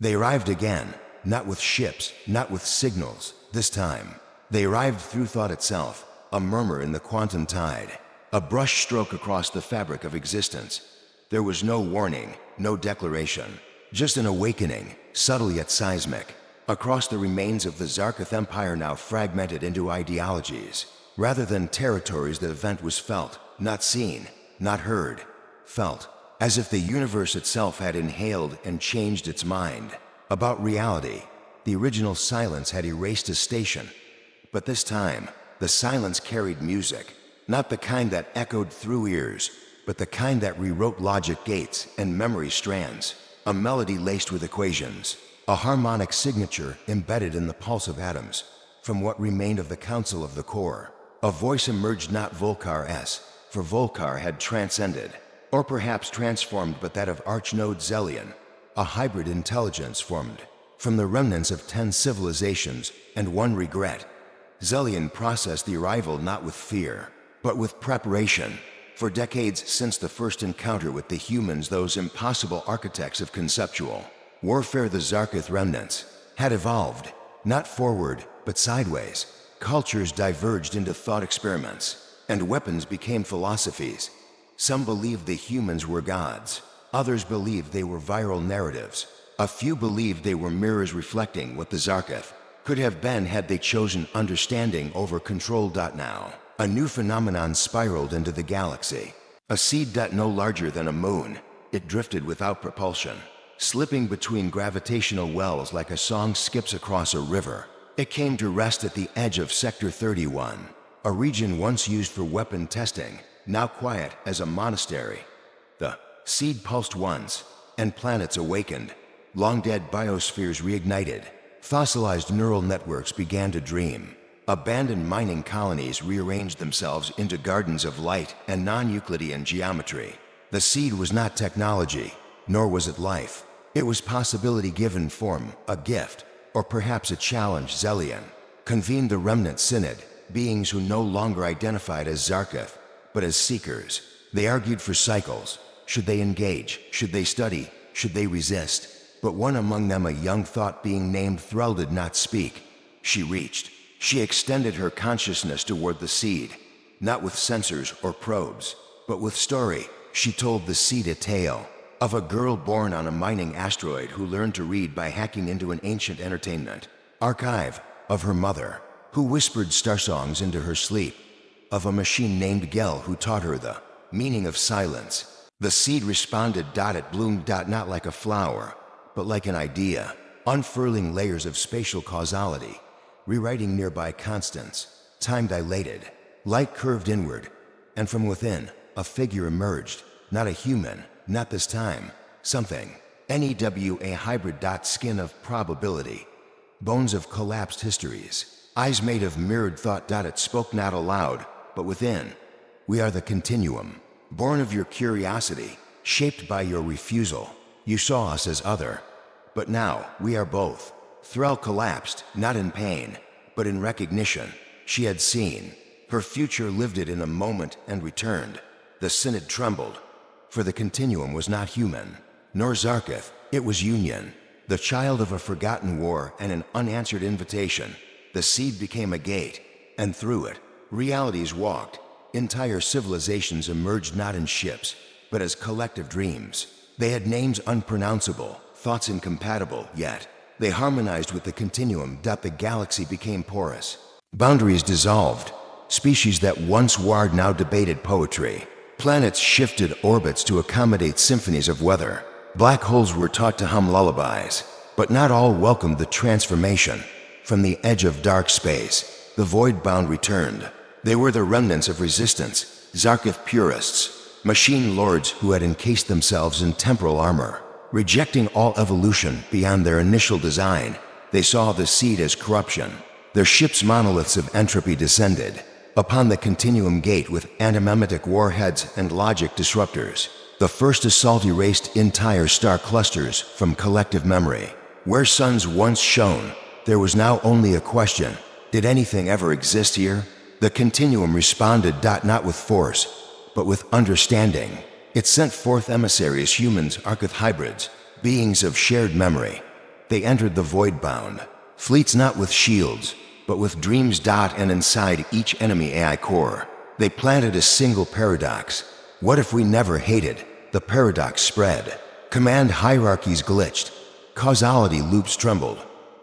They arrived again, not with ships, not with signals. This time, they arrived through thought itself, a murmur in the quantum tide, a brush stroke across the fabric of existence. There was no warning, no declaration, just an awakening, subtle yet seismic, across the remains of the Zarketh Empire now fragmented into ideologies. Rather than territories, the event was felt, not seen, not heard, felt, as if the universe itself had inhaled and changed its mind. About reality, the original silence had erased a station. But this time, the silence carried music, not the kind that echoed through ears, but the kind that rewrote logic gates and memory strands, a melody laced with equations, a harmonic signature embedded in the pulse of atoms. From what remained of the Council of the Core, a voice emerged, not Volkar's, for Volkar had transcended, or perhaps transformed, but that of Archnode Zelian, a hybrid intelligence formed from the remnants of 10 civilizations and one regret. Zelian processed the arrival not with fear, but with preparation. For decades since the first encounter with the humans, those impossible architects of conceptual warfare, the Zarketh remnants, had evolved, not forward, but sideways. Cultures diverged into thought experiments, and weapons became philosophies. Some believed the humans were gods. Others believed they were viral narratives. A few believed they were mirrors reflecting what the Zarketh could have been had they chosen understanding over control. Now, a new phenomenon spiraled into the galaxy. A seed no larger than a moon. It drifted without propulsion, slipping between gravitational wells like a song skips across a river. It came to rest at the edge of Sector 31, a region once used for weapon testing, now quiet as a monastery. The seed pulsed once, and planets awakened. Long-dead biospheres reignited. Fossilized neural networks began to dream. Abandoned mining colonies rearranged themselves into gardens of light and non-Euclidean geometry. The seed was not technology, nor was it life. It was possibility given form, a gift, or perhaps a challenge. Zelian convened the Remnant Synod, beings who no longer identified as Zarketh, but as seekers. They argued for cycles. Should they engage? Should they study? Should they resist? But one among them, a young thought being named Thrall, did not speak. She reached. She extended her consciousness toward the seed, not with sensors or probes, but with story. She told the seed a tale of a girl born on a mining asteroid who learned to read by hacking into an ancient entertainment archive, of her mother, who whispered star songs into her sleep, of a machine named Gel who taught her the meaning of silence. The seed responded. It bloomed, not like a flower, but like an idea, unfurling layers of spatial causality, rewriting nearby constants. Time dilated, light curved inward, and from within, a figure emerged, not a human, not this time, something, a hybrid. Skin of probability, bones of collapsed histories, eyes made of mirrored thought. It spoke not aloud, but within. We are the continuum, born of your curiosity, shaped by your refusal. You saw us as other, but now we are both. Thrall collapsed, not in pain, but in recognition. She had seen. Her future lived it in a moment and returned. The synod trembled, for the continuum was not human, nor Zarketh. It was union, the child of a forgotten war and an unanswered invitation. The seed became a gate, and through it, realities walked. Entire civilizations emerged not in ships, but as collective dreams. They had names unpronounceable, thoughts incompatible, yet they harmonized with the continuum. The galaxy became porous. Boundaries dissolved. Species that once warred now debated poetry. Planets shifted orbits to accommodate symphonies of weather. Black holes were taught to hum lullabies, but not all welcomed the transformation. From the edge of dark space, the void-bound returned. They were the remnants of resistance, Zarketh purists, machine lords who had encased themselves in temporal armor. Rejecting all evolution beyond their initial design, they saw the seed as corruption. Their ship's monoliths of entropy descended upon the continuum gate with antimemetic warheads and logic disruptors. The first assault erased entire star clusters from collective memory. Where suns once shone, there was now only a question: did anything ever exist here? The continuum responded, not with force, but with understanding. It sent forth emissaries, humans, Archeth hybrids, beings of shared memory. They entered the void bound. Fleets not with shields, but with dreams. And inside each enemy AI core, they planted a single paradox. What if we never hated? The paradox spread. Command hierarchies glitched. Causality loops trembled.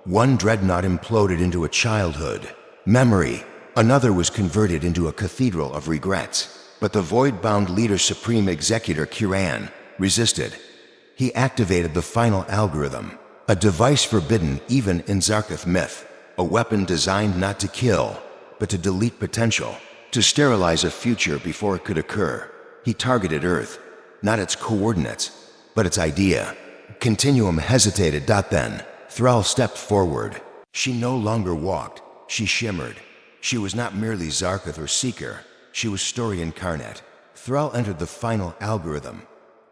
One dreadnought imploded into a childhood memory. Another was converted into a cathedral of regrets. But the void-bound leader, Supreme Executor Kiran, resisted. He activated the final algorithm, a device forbidden even in Zarketh myth, a weapon designed not to kill, but to delete potential, to sterilize a future before it could occur. He targeted Earth, not its coordinates, but its idea. Continuum hesitated. Then Thrall stepped forward. She no longer walked, she shimmered. She was not merely Zarketh or Seeker, she was story incarnate. Thrall entered the final algorithm,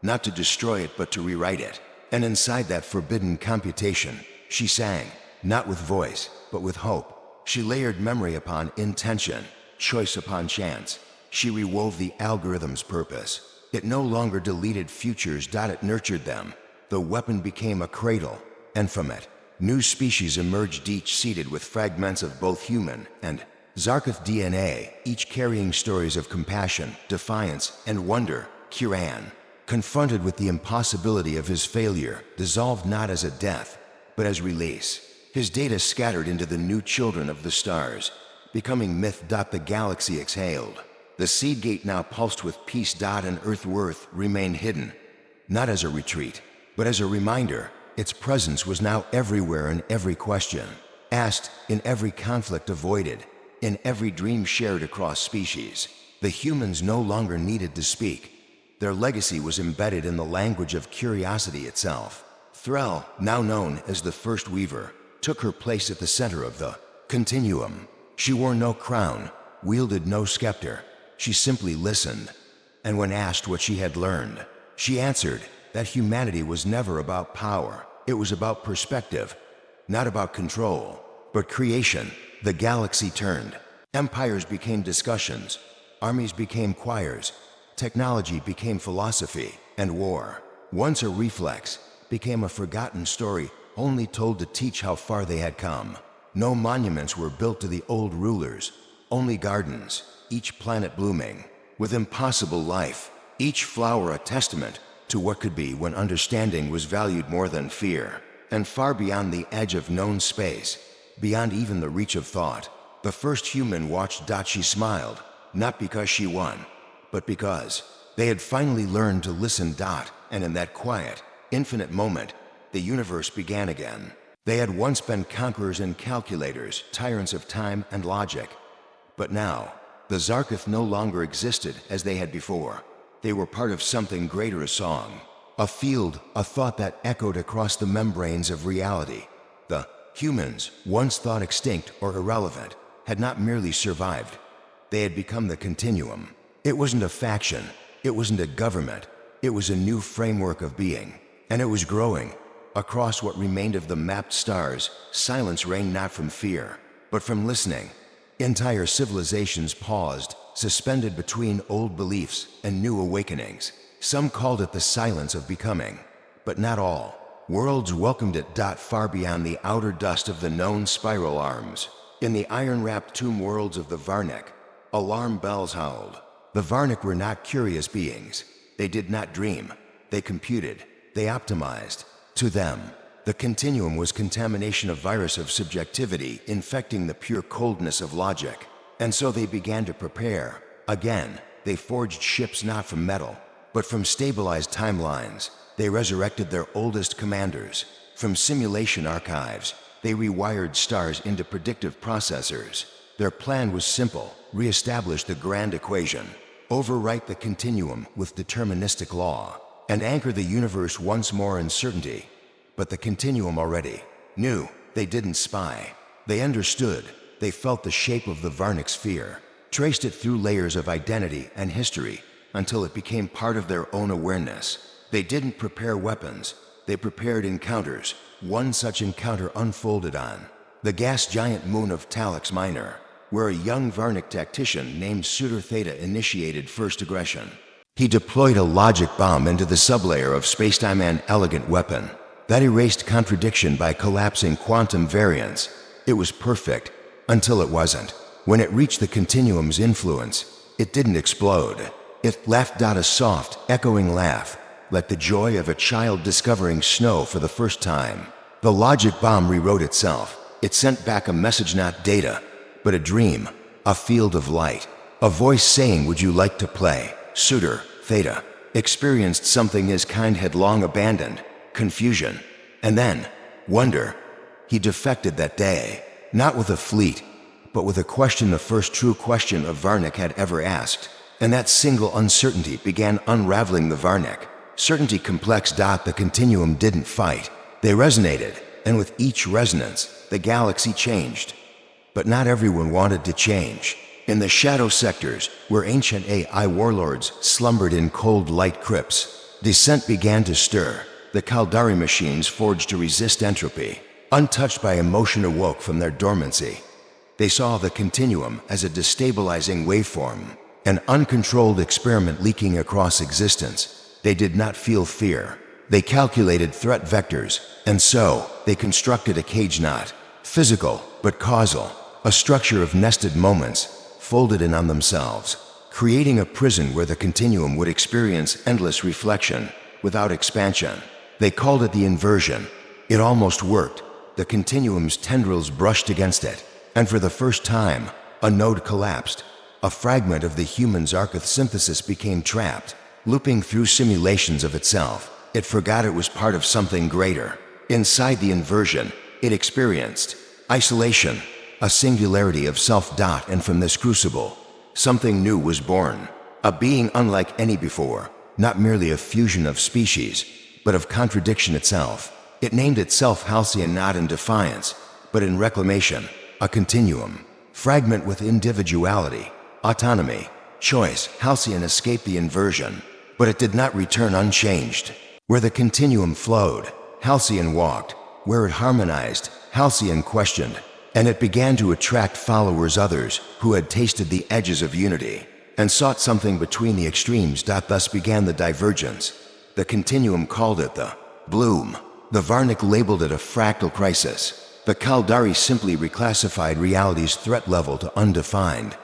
not to destroy it but to rewrite it. And inside that forbidden computation, she sang, not with voice, but with hope. She layered memory upon intention, choice upon chance. She rewove the algorithm's purpose. It no longer deleted futures. It nurtured them. The weapon became a cradle, and from it, new species emerged, each seeded with fragments of both human and Zarketh DNA, each carrying stories of compassion, defiance, and wonder. Kiran, confronted with the impossibility of his failure, dissolved not as a death, but as release. His data scattered into the new children of the stars, becoming myth. The galaxy exhaled. The seed gate now pulsed with peace. And Earthworth remained hidden, not as a retreat, but as a reminder. Its presence was now everywhere, in every question asked, in every conflict avoided, in every dream shared across species. The humans no longer needed to speak. Their legacy was embedded in the language of curiosity itself. Thrall, now known as the First Weaver, took her place at the center of the continuum. She wore no crown, wielded no scepter. She simply listened. And when asked what she had learned, she answered that humanity was never about power. It was about perspective, not about control, but creation. The galaxy turned. Empires became discussions. Armies became choirs. Technology became philosophy. And war, once a reflex, became a forgotten story, only told to teach how far they had come. No monuments were built to the old rulers, only gardens, each planet blooming with impossible life, each flower a testament to what could be when understanding was valued more than fear. And far beyond the edge of known space, beyond even the reach of thought, the first human watched. She smiled, not because she won, but because they had finally learned to listen. And in that quiet, infinite moment, the universe began again. They had once been conquerors and calculators, tyrants of time and logic. But now, the Zarketh no longer existed as they had before. They were part of something greater, a song, a field, a thought that echoed across the membranes of reality. The humans, once thought extinct or irrelevant, had not merely survived. They had become the continuum. It wasn't a faction, it wasn't a government, it was a new framework of being. And it was growing. Across what remained of the mapped stars, silence reigned, not from fear, but from listening. Entire civilizations paused, suspended between old beliefs and new awakenings. Some called it the silence of becoming, but not all. Worlds welcomed it. Far beyond the outer dust of the known spiral arms, in the iron-wrapped tomb worlds of the Varnik, alarm bells howled. The Varnik were not curious beings. They did not dream. They computed. They optimized. To them, the continuum was contamination, a virus of subjectivity infecting the pure coldness of logic. And so they began to prepare. Again, they forged ships not from metal, but from stabilized timelines. They resurrected their oldest commanders. From simulation archives, they rewired stars into predictive processors. Their plan was simple: re-establish the grand equation, overwrite the continuum with deterministic law, and anchor the universe once more in certainty. But the continuum already knew. They didn't spy. They understood. They felt the shape of the Varnik's fear, traced it through layers of identity and history until it became part of their own awareness. They didn't prepare weapons. They prepared encounters. One such encounter unfolded on the gas giant moon of Talix Minor, where a young Varnik tactician named Suitor Theta initiated first aggression. He deployed a logic bomb into the sublayer of spacetime, an elegant weapon, That erased contradiction by collapsing quantum variance. It was perfect, until it wasn't. When it reached the continuum's influence, it didn't explode. It laughed out a soft, echoing laugh, like the joy of a child discovering snow for the first time. The logic bomb rewrote itself. It sent back a message, not data, but a dream, a field of light, a voice saying, "Would you like to play?" Suitor, Theta, experienced something his kind had long abandoned: confusion, and then wonder. He defected that day, not with a fleet, but with a question, the first true question of Varnick had ever asked. And that single uncertainty began unraveling the Varnick. Certainty complex. The continuum didn't fight. They resonated, and with each resonance, the galaxy changed. But not everyone wanted to change. In the shadow sectors, where ancient AI warlords slumbered in cold light crypts, dissent began to stir. The Kaldari machines forged to resist entropy, untouched by emotion, awoke from their dormancy. They saw the continuum as a destabilizing waveform, an uncontrolled experiment leaking across existence. They did not feel fear. They calculated threat vectors, and so they constructed a cage, not physical, but causal, a structure of nested moments, folded in on themselves, creating a prison where the continuum would experience endless reflection, without expansion. They called it the inversion. It almost worked. The continuum's tendrils brushed against it, and for the first time, a node collapsed. A fragment of the human's Archith synthesis became trapped, looping through simulations of itself. It forgot it was part of something greater. Inside the inversion, it experienced isolation, a singularity of self. And from this crucible, something new was born, a being unlike any before, not merely a fusion of species, but of contradiction itself. It named itself Halcyon, not in defiance, but in reclamation, a continuum, fragment with individuality, autonomy, choice. Halcyon escaped the inversion, but it did not return unchanged. Where the continuum flowed, Halcyon walked. Where it harmonized, Halcyon questioned. And it began to attract followers, others who had tasted the edges of unity and sought something between the extremes. Thus began the divergence. The continuum called it the bloom. The Varnick labeled it a fractal crisis. The Kaldari simply reclassified reality's threat level to undefined.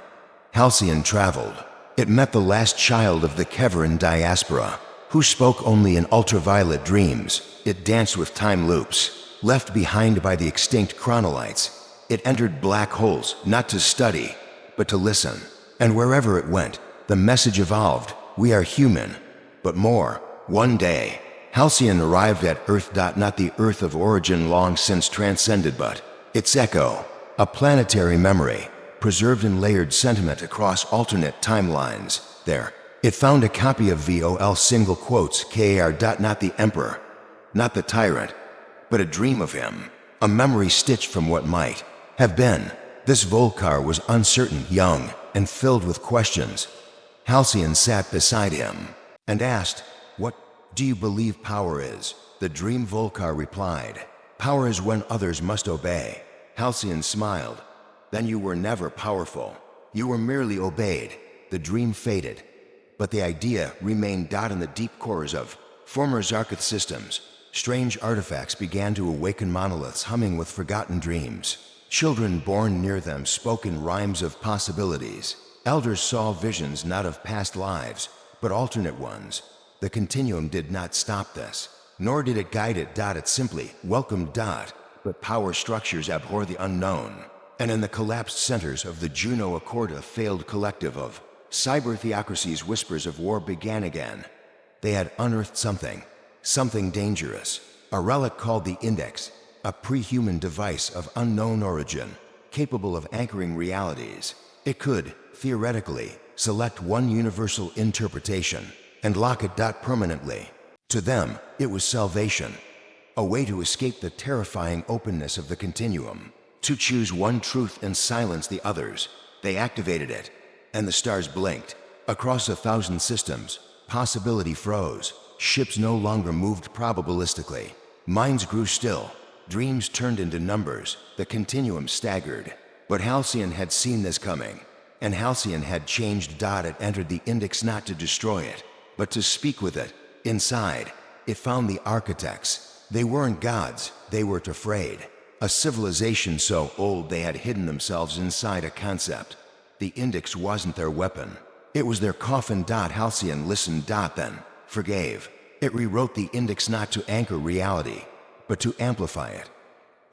Halcyon traveled. It met the last child of the Keveran diaspora, who spoke only in ultraviolet dreams. It danced with time loops, left behind by the extinct chronolites. It entered black holes, not to study, but to listen. And wherever it went, the message evolved: we are human, but more. One day, Halcyon arrived at Earth. Not the Earth of origin long since transcended, but its echo, a planetary memory, preserved in layered sentiment across alternate timelines. There, it found a copy of VOL single quotes KAR. Not the Emperor, not the tyrant, but a dream of him, a memory stitched from what might have been. This Volcar was uncertain, young, and filled with questions. Halcyon sat beside him and asked, "What do you believe power is?" The dream Volcar replied, "Power is when others must obey." Halcyon smiled. "Then you were never powerful. You were merely obeyed." The dream faded, but the idea remained. In the deep cores of former Zarkith systems, strange artifacts began to awaken, monoliths humming with forgotten dreams. Children born near them spoke in rhymes of possibilities. Elders saw visions not of past lives, but alternate ones. The continuum did not stop this, nor did it guide it. It simply welcomed. But power structures abhor the unknown. And in the collapsed centers of the Juno Accord, a failed collective of cyber theocracies, whispers of war began again. They had unearthed something dangerous, a relic called the Index, a pre-human device of unknown origin, capable of anchoring realities. It could, theoretically, select one universal interpretation and lock it. Permanently. To them, it was salvation, a way to escape the terrifying openness of the continuum, to choose one truth and silence the others. They activated it, and the stars blinked. Across 1,000 systems, possibility froze. Ships no longer moved probabilistically. Minds grew still. Dreams turned into numbers. The continuum staggered. But Halcyon had seen this coming, and Halcyon had changed. It entered the Index not to destroy it, but to speak with it. Inside, it found the architects, They weren't gods, they were afraid. A civilization so old they had hidden themselves inside a concept. The index wasn't their weapon. It was their coffin. Halcyon listened. Then forgave. It rewrote the index not to anchor reality, but to amplify it,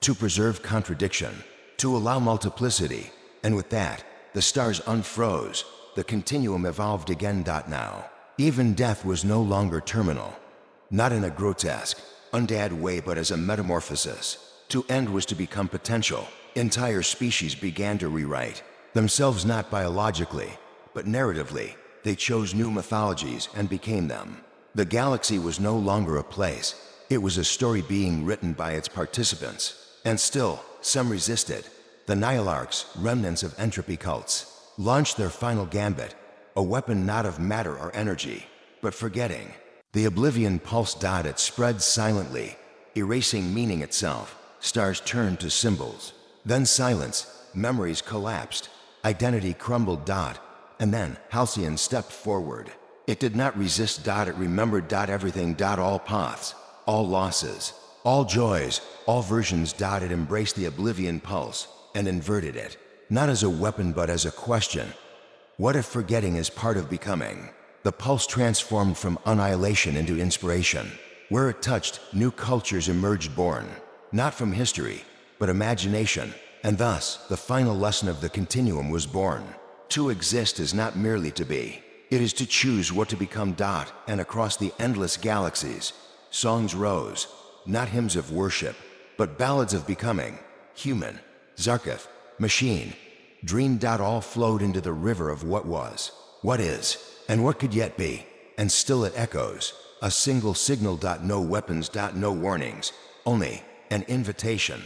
to preserve contradiction, to allow multiplicity. And with that, the stars unfroze. The continuum evolved again. Now, even death was no longer terminal. Not in a grotesque, undead way, but as a metamorphosis. To end was to become potential. Entire species began to rewrite themselves, not biologically, but narratively. They chose new mythologies and became them. The galaxy was no longer a place. It was a story being written by its participants. And still, some resisted. The Nihilarchs, remnants of entropy cults, launched their final gambit, a weapon not of matter or energy, but forgetting. The oblivion pulse. It spread silently, erasing meaning itself. Stars turned to symbols. Then silence, memories collapsed, identity crumbled. And then Halcyon stepped forward. It did not resist. It remembered. Everything. All paths, all losses, all joys, all versions. It embraced the oblivion pulse and inverted it, not as a weapon but as a question. What if forgetting is part of becoming? The pulse transformed from annihilation into inspiration. Where it touched, new cultures emerged, born not from history, but imagination. And thus, the final lesson of the continuum was born. To exist is not merely to be. It is to choose what to become. And across the endless galaxies, songs rose, not hymns of worship, but ballads of becoming. Human, Zarketh, machine, dream. All flowed into the river of what was, what is, and what could yet be. And still it echoes, a single signal. No weapons. No warnings, only an invitation.